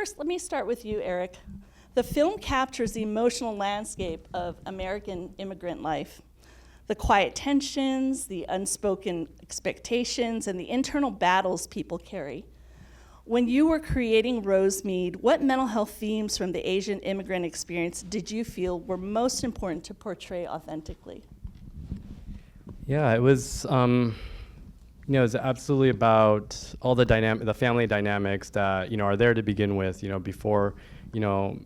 first, let me start with you, Eric. The film captures the emotional landscape of American immigrant life. The quiet tensions, the unspoken expectations, and the internal battles people carry. When you were creating Rosemead, what mental health themes from the Asian immigrant experience did you feel were most important to portray authentically? Yeah, it was, it was absolutely about all the family dynamics that, are there to begin with, before,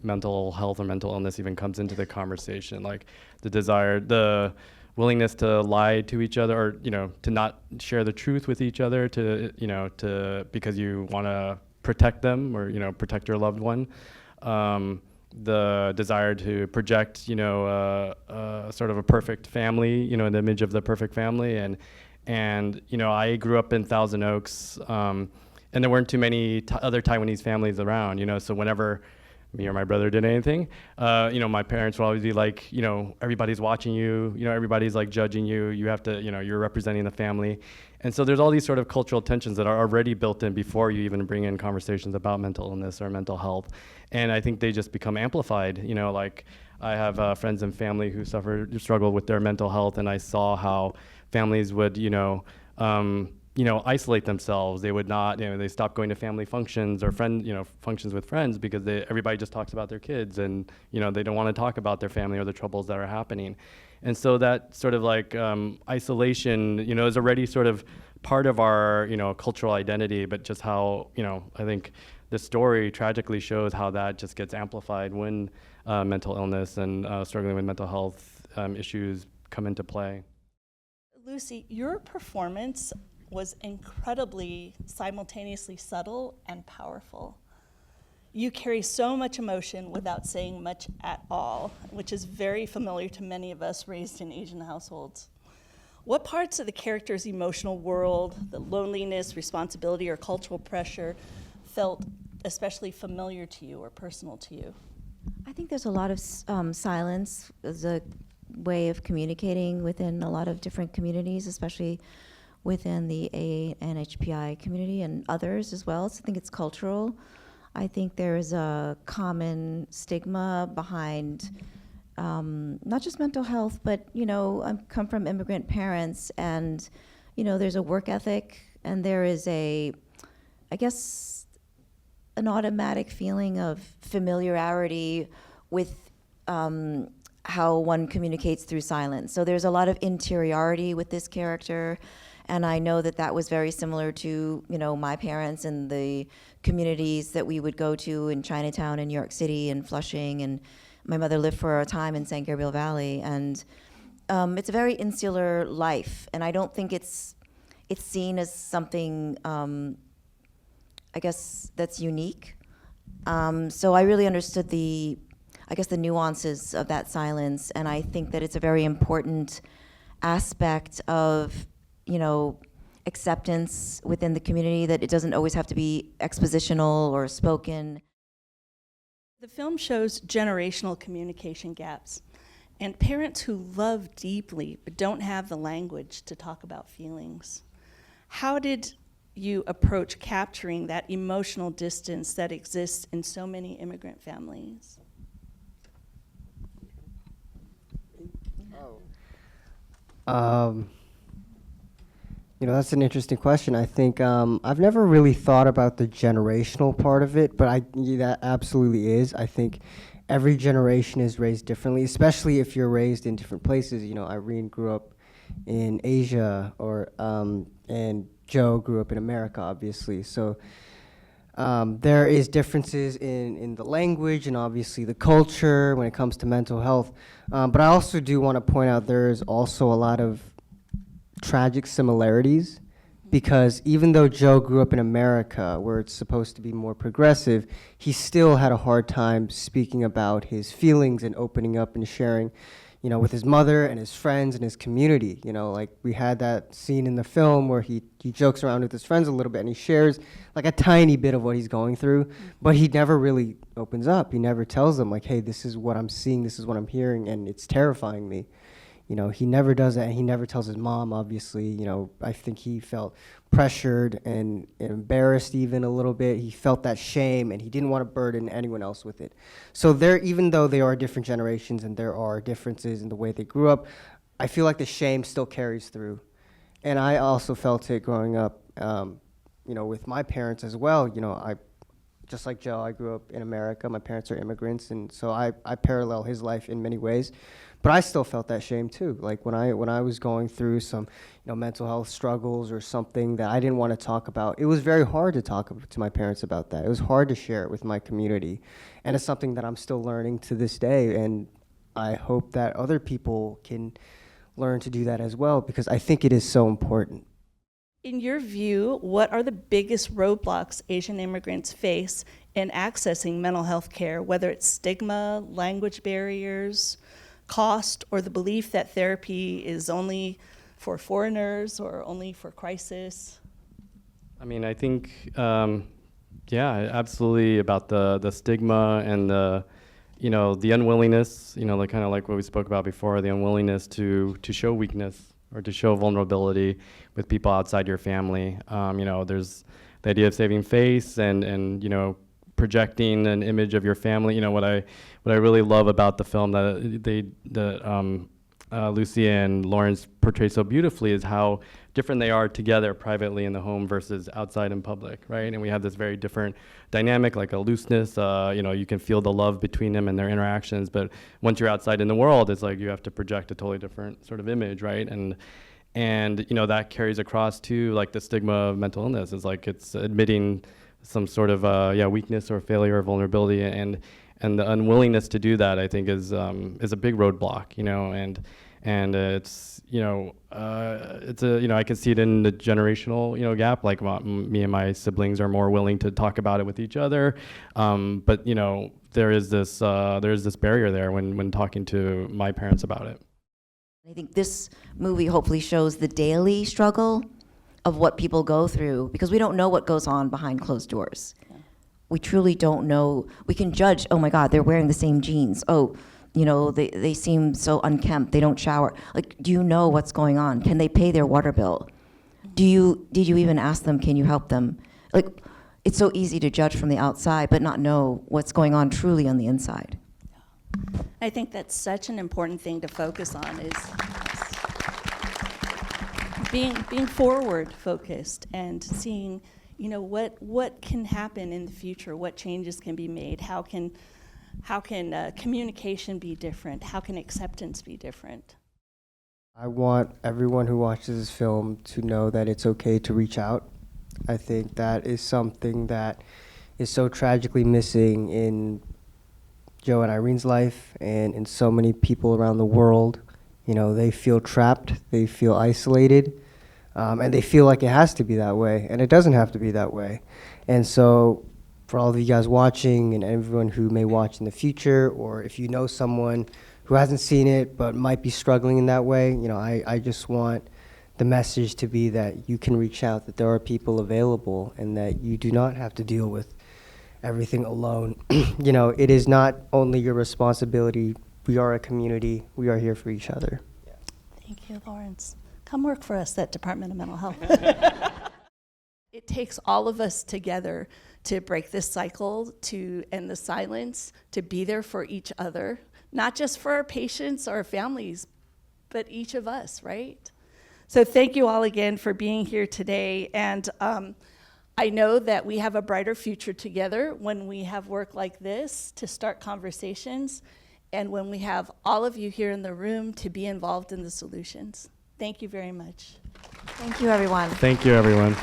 mental health or mental illness even comes into the conversation. Like the willingness to lie to each other, or to not share the truth with each other, because you want to protect them, or protect your loved one. The desire to project sort of a perfect family, an image of the perfect family, and I grew up in Thousand Oaks, and there weren't too many other Taiwanese families around, so whenever me or my brother did anything, my parents would always be like, everybody's watching you, everybody's like judging you, you have to, you're representing the family. And so there's all these sort of cultural tensions that are already built in before you even bring in conversations about mental illness or mental health. And I think they just become amplified, like I have friends and family who struggle with their mental health, and I saw how families would, isolate themselves. They would not, they stopped going to family functions or functions with friends because everybody just talks about their kids, and, they don't want to talk about their family or the troubles that are happening. And so that sort of like isolation, is already sort of part of our, cultural identity, but just how, I think the story tragically shows how that just gets amplified when mental illness and struggling with mental health issues come into play. Lucy, your performance was incredibly simultaneously subtle and powerful. You carry so much emotion without saying much at all, which is very familiar to many of us raised in Asian households. What parts of the character's emotional world, the loneliness, responsibility, or cultural pressure felt especially familiar to you or personal to you? I think there's a lot of silence as a way of communicating within a lot of different communities, especially within the ANHPI community and others as well. So I think it's cultural. I think there is a common stigma behind not just mental health, but I come from immigrant parents, and there's a work ethic, and there is I guess an automatic feeling of familiarity with how one communicates through silence. So there's a lot of interiority with this character. And I know that that was very similar to, my parents and the communities that we would go to in Chinatown in New York City and Flushing. And my mother lived for a time in San Gabriel Valley. And it's a very insular life. And I don't think it's seen as something, I guess, that's unique. So I really understood the nuances of that silence. And I think that it's a very important aspect of acceptance within the community, that it doesn't always have to be expositional or spoken. The film shows generational communication gaps and parents who love deeply but don't have the language to talk about feelings. How did you approach capturing that emotional distance that exists in so many immigrant families? That's an interesting question. I think I've never really thought about the generational part of it, but that absolutely is. I think every generation is raised differently, especially if you're raised in different places. Irene grew up in Asia, and Joe grew up in America, obviously. So there is differences in the language and obviously the culture when it comes to mental health. But I also do want to point out there is also a lot of tragic similarities, because even though Joe grew up in America, where it's supposed to be more progressive, he still had a hard time speaking about his feelings and opening up and sharing, with his mother and his friends and his community. Like we had that scene in the film where he jokes around with his friends a little bit and he shares like a tiny bit of what he's going through, but he never really opens up. He never tells them like, hey, this is what I'm seeing, this is what I'm hearing, and it's terrifying me. He never does that, and he never tells his mom, obviously. I think he felt pressured and embarrassed even a little bit. He felt that shame, and he didn't want to burden anyone else with it. So there, even though they are different generations and there are differences in the way they grew up, I feel like the shame still carries through. And I also felt it growing up, with my parents as well. Just like Joe, I grew up in America. My parents are immigrants, and so I parallel his life in many ways. But I still felt that shame too. Like when I was going through some, mental health struggles or something that I didn't want to talk about, it was very hard to talk to my parents about that. It was hard to share it with my community, and it's something that I'm still learning to this day. And I hope that other people can learn to do that as well, because I think it is so important. In your view, what are the biggest roadblocks Asian immigrants face in accessing mental health care, whether it's stigma, language barriers, cost, or the belief that therapy is only for foreigners or only for crisis? I mean, I think, absolutely about the stigma and the unwillingness, like kind of like what we spoke about before, the unwillingness to show weakness or to show vulnerability with people outside your family. There's the idea of saving face and projecting an image of your family. What I really love about the film that Lucy and Lawrence portray so beautifully is how different they are together privately in the home versus outside in public, right? And we have this very different dynamic, like a looseness. You can feel the love between them and their interactions, but once you're outside in the world, it's like you have to project a totally different sort of image, right? And that carries across to like the stigma of mental illness. It's like it's admitting some sort of weakness or failure or vulnerability, and the unwillingness to do that, I think, is a big roadblock, and it's I can see it in the generational gap. Like me and my siblings are more willing to talk about it with each other, but there is this barrier there when talking to my parents about it. I think this movie hopefully shows the daily struggle of what people go through, because we don't know what goes on behind closed doors. We truly don't know. We can judge, oh my God, they're wearing the same jeans. Oh, they seem so unkempt, they don't shower. Like, do you know what's going on? Can they pay their water bill? Did you even ask them, can you help them? Like, it's so easy to judge from the outside, but not know what's going on truly on the inside. I think that's such an important thing to focus on, is being forward focused and seeing what can happen in the future, what changes can be made, how can communication be different, how can acceptance be different. I want everyone who watches this film to know that it's okay to reach out. I think that is something that is so tragically missing in Joe and Irene's life and in so many people around the world. They feel trapped, they feel isolated, and they feel like it has to be that way, and it doesn't have to be that way. And so for all of you guys watching and everyone who may watch in the future, or if you know someone who hasn't seen it but might be struggling in that way, I just want the message to be that you can reach out, that there are people available, and that you do not have to deal with everything alone. It is not only your responsibility. We are a community. We are here for each other. Thank you, Lawrence. Come work for us at Department of Mental Health. It takes all of us together to break this cycle, to end the silence, to be there for each other, not just for our patients or our families, but each of us, right? So thank you all again for being here today. And I know that we have a brighter future together when we have work like this to start conversations, and when we have all of you here in the room to be involved in the solutions. Thank you very much. Thank you, everyone. Thank you, everyone.